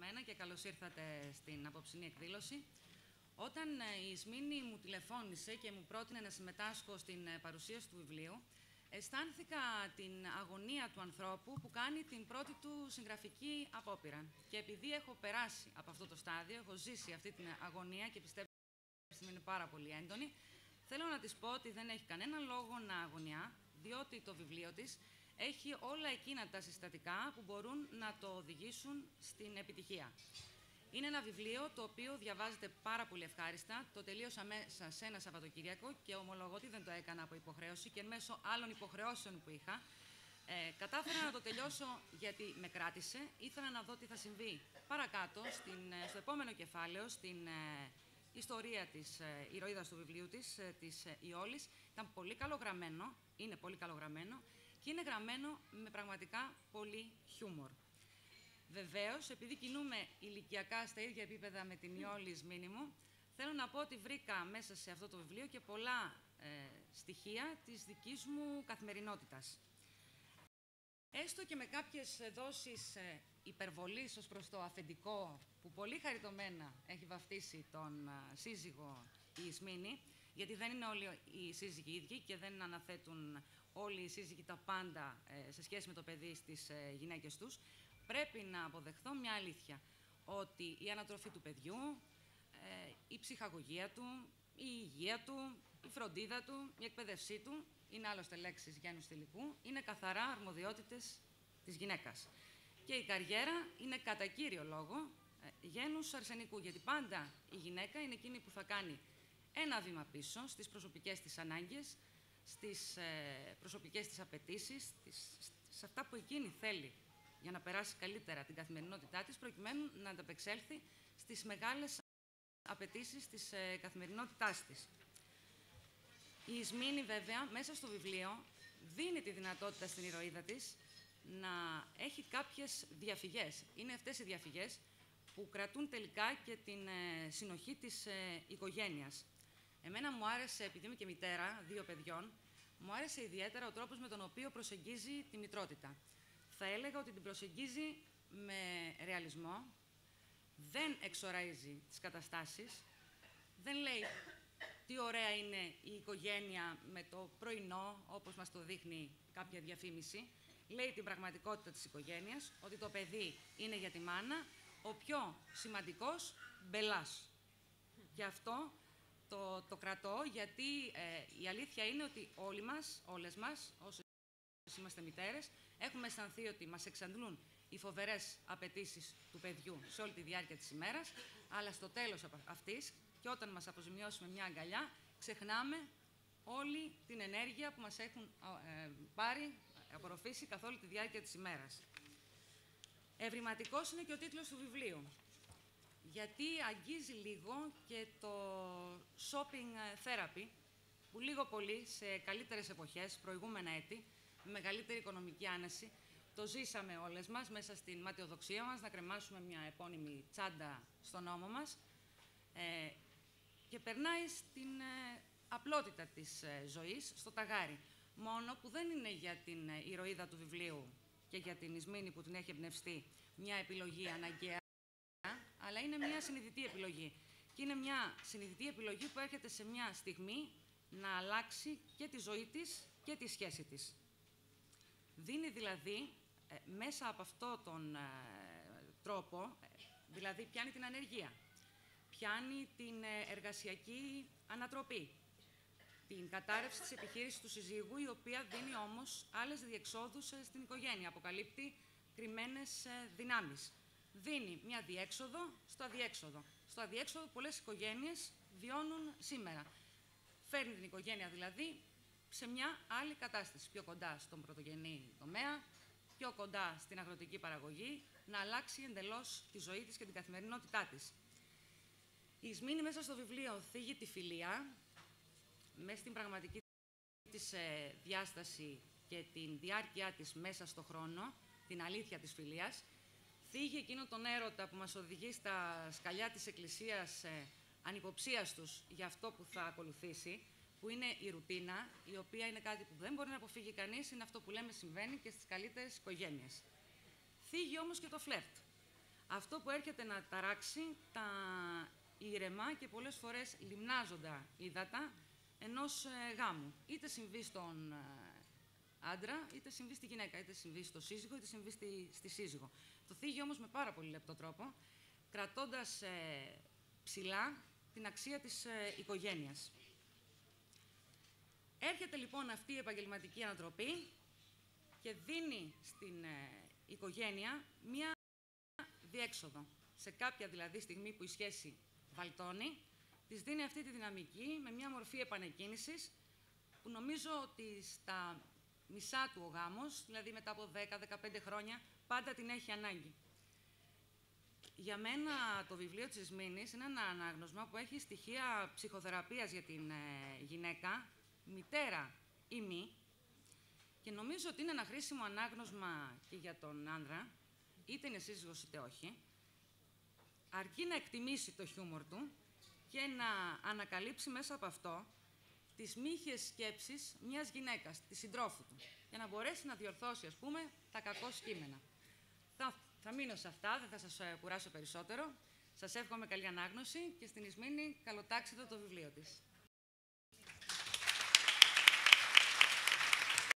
μένα και καλώς ήρθατε στην απόψινή εκδήλωση. Όταν η Ισμήνη μου τηλεφώνησε και μου πρότεινε να συμμετάσχω στην παρουσίαση του βιβλίου, αισθάνθηκα την αγωνία του ανθρώπου που κάνει την πρώτη του συγγραφική απόπειρα. Και επειδή έχω περάσει από αυτό το στάδιο, έχω ζήσει αυτή την αγωνία και πιστεύω ότι είναι πάρα πολύ έντονη, θέλω να της πω ότι δεν έχει κανένα λόγο να αγωνιά, διότι το βιβλίο της έχει όλα εκείνα τα συστατικά που μπορούν να το οδηγήσουν στην επιτυχία. Είναι ένα βιβλίο το οποίο διαβάζεται πάρα πολύ ευχάριστα. Το τελείωσα μέσα σε ένα Σαββατοκύριακο και ομολογώ ότι δεν το έκανα από υποχρέωση και εν μέσω άλλων υποχρεώσεων που είχα. Κατάφερα να το τελειώσω γιατί με κράτησε. Ήθελα να δω τι θα συμβεί παρακάτω, στο επόμενο κεφάλαιο, στην ιστορία της ηρωίδας του βιβλίου της Ιόλης. Ήταν πολύ καλογραμμένο, είναι πολύ καλογραμμένο και είναι γραμμένο με πραγματικά πολύ χιούμορ. Βεβαίως, επειδή κινούμε ηλικιακά στα ίδια επίπεδα με την Ιόλη Ισμήνη μου, θέλω να πω ότι βρήκα μέσα σε αυτό το βιβλίο και πολλά στοιχεία της δικής μου καθημερινότητας. Έστω και με κάποιες δόσεις υπερβολής ως προς το αφεντικό που πολύ χαριτωμένα έχει βαφτίσει τον σύζυγο η Ισμήνη, γιατί δεν είναι όλοι οι σύζυγοι ίδιοι και δεν αναθέτουν όλοι οι σύζυγοι τα πάντα σε σχέση με το παιδί στις γυναίκες τους, πρέπει να αποδεχθώ μια αλήθεια, ότι η ανατροφή του παιδιού, η ψυχαγωγία του, η υγεία του, η φροντίδα του, η εκπαίδευσή του, είναι άλλωστε λέξεις γένους θηλυκού, είναι καθαρά αρμοδιότητες της γυναίκας. Και η καριέρα είναι κατά κύριο λόγο γένους αρσενικού, γιατί πάντα η γυναίκα είναι εκείνη που θα κάνει ένα βήμα πίσω στις προσωπικές της ανάγκες, στις προσωπικές της απαιτήσεις, σε αυτά που εκείνη θέλει για να περάσει καλύτερα την καθημερινότητά της, προκειμένου να ανταπεξέλθει στις μεγάλες απαιτήσεις της καθημερινότητάς της. Η Ισμήνη, βέβαια, μέσα στο βιβλίο δίνει τη δυνατότητα στην ηρωίδα της να έχει κάποιες διαφυγές. Είναι αυτές οι διαφυγές που κρατούν τελικά και την συνοχή της οικογένειας. Εμένα μου άρεσε, επειδή είμαι και μητέρα 2 παιδιών, μου άρεσε ιδιαίτερα ο τρόπος με τον οποίο προσεγγίζει τη μητρότητα. Θα έλεγα ότι την προσεγγίζει με ρεαλισμό, δεν εξοραίζει τις καταστάσεις, δεν λέει τι ωραία είναι η οικογένεια με το πρωινό, όπως μας το δείχνει κάποια διαφήμιση. Λέει την πραγματικότητα της οικογένειας, ότι το παιδί είναι για τη μάνα ο πιο σημαντικός μπελάς. Και αυτό το κρατώ, γιατί η αλήθεια είναι ότι όλες μας, όσες είμαστε μητέρες, έχουμε αισθανθεί ότι μας εξαντλούν οι φοβερές απαιτήσεις του παιδιού σε όλη τη διάρκεια της ημέρας, αλλά στο τέλος αυτής και όταν μας αποζημιώσει με μια αγκαλιά, ξεχνάμε όλη την ενέργεια που μας έχουν απορροφήσει καθ' όλη τη διάρκεια της ημέρας. Ευρηματικός είναι και ο τίτλος του βιβλίου, γιατί αγγίζει λίγο και το shopping therapy, που λίγο πολύ σε καλύτερες εποχές, προηγούμενα έτη, με μεγαλύτερη οικονομική άνεση, το ζήσαμε όλες μας μέσα στην ματαιοδοξία μας, να κρεμάσουμε μια επώνυμη τσάντα στον ώμο μας και περνάει στην απλότητα της ζωής, στο ταγάρι. Μόνο που δεν είναι για την ηρωίδα του βιβλίου και για την Ισμήνη που την έχει εμπνευστεί μια επιλογή αναγκαία, αλλά είναι μια συνειδητή επιλογή. Και είναι μια συνειδητή επιλογή που έρχεται σε μια στιγμή να αλλάξει και τη ζωή της και τη σχέση της. Δίνει δηλαδή, μέσα από αυτό τον τρόπο, δηλαδή πιάνει την ανεργία, πιάνει την εργασιακή ανατροπή, την κατάρρευση της επιχείρησης του συζύγου, η οποία δίνει όμως άλλες διεξόδους στην οικογένεια, αποκαλύπτει κρυμμένες δυνάμεις. Δίνει μια διέξοδο στο αδιέξοδο. Στο αδιέξοδο πολλές οικογένειες βιώνουν σήμερα. Φέρνει την οικογένεια δηλαδή σε μια άλλη κατάσταση, πιο κοντά στον πρωτογενή τομέα, πιο κοντά στην αγροτική παραγωγή, να αλλάξει εντελώς τη ζωή της και την καθημερινότητά της. Η Ισμήνη μέσα στο βιβλίο θίγει τη φιλία, μέσα στην πραγματική της διάσταση και την διάρκεια της μέσα στο χρόνο, την αλήθεια της φιλίας, θίγει εκείνο τον έρωτα που μας οδηγεί στα σκαλιά της Εκκλησίας ανυποψίας τους για αυτό που θα ακολουθήσει, που είναι η ρουτίνα, η οποία είναι κάτι που δεν μπορεί να αποφύγει κανείς, είναι αυτό που λέμε συμβαίνει και στις καλύτερες οικογένειες. Θίγει όμως και το φλερτ. Αυτό που έρχεται να ταράξει τα ήρεμα και πολλές φορές λιμνάζοντα ύδατα ενός γάμου. Είτε συμβεί στον άντρα, είτε συμβεί στη γυναίκα, είτε συμβεί στο σύζυγο, είτε συμβεί στη σύζυγο. Το θίγει όμως με πάρα πολύ λεπτό τρόπο, κρατώντας ψηλά την αξία της οικογένειας. Έρχεται λοιπόν αυτή η επαγγελματική ανατροπή και δίνει στην οικογένεια μία διέξοδο. Σε κάποια δηλαδή στιγμή που η σχέση βαλτώνει, της δίνει αυτή τη δυναμική με μία μορφή επανεκκίνησης που νομίζω ότι στα μισά του ο γάμος, δηλαδή μετά από 10-15 χρόνια, πάντα την έχει ανάγκη. Για μένα το βιβλίο της Ισμήνης είναι ένα ανάγνωσμα που έχει στοιχεία ψυχοθεραπείας για την γυναίκα, μητέρα ή μη, και νομίζω ότι είναι ένα χρήσιμο ανάγνωσμα και για τον άνδρα, είτε είναι σύζυγος είτε όχι, αρκεί να εκτιμήσει το χιούμορ του και να ανακαλύψει μέσα από αυτό τις μύχιες σκέψεις μιας γυναίκας, της συντρόφου του, για να μπορέσει να διορθώσει, ας πούμε, τα κακό κείμενα. Θα μείνω σε αυτά, δεν θα σας κουράσω περισσότερο. Σας εύχομαι καλή ανάγνωση και στην Ισμήνη καλοτάξτε το βιβλίο της.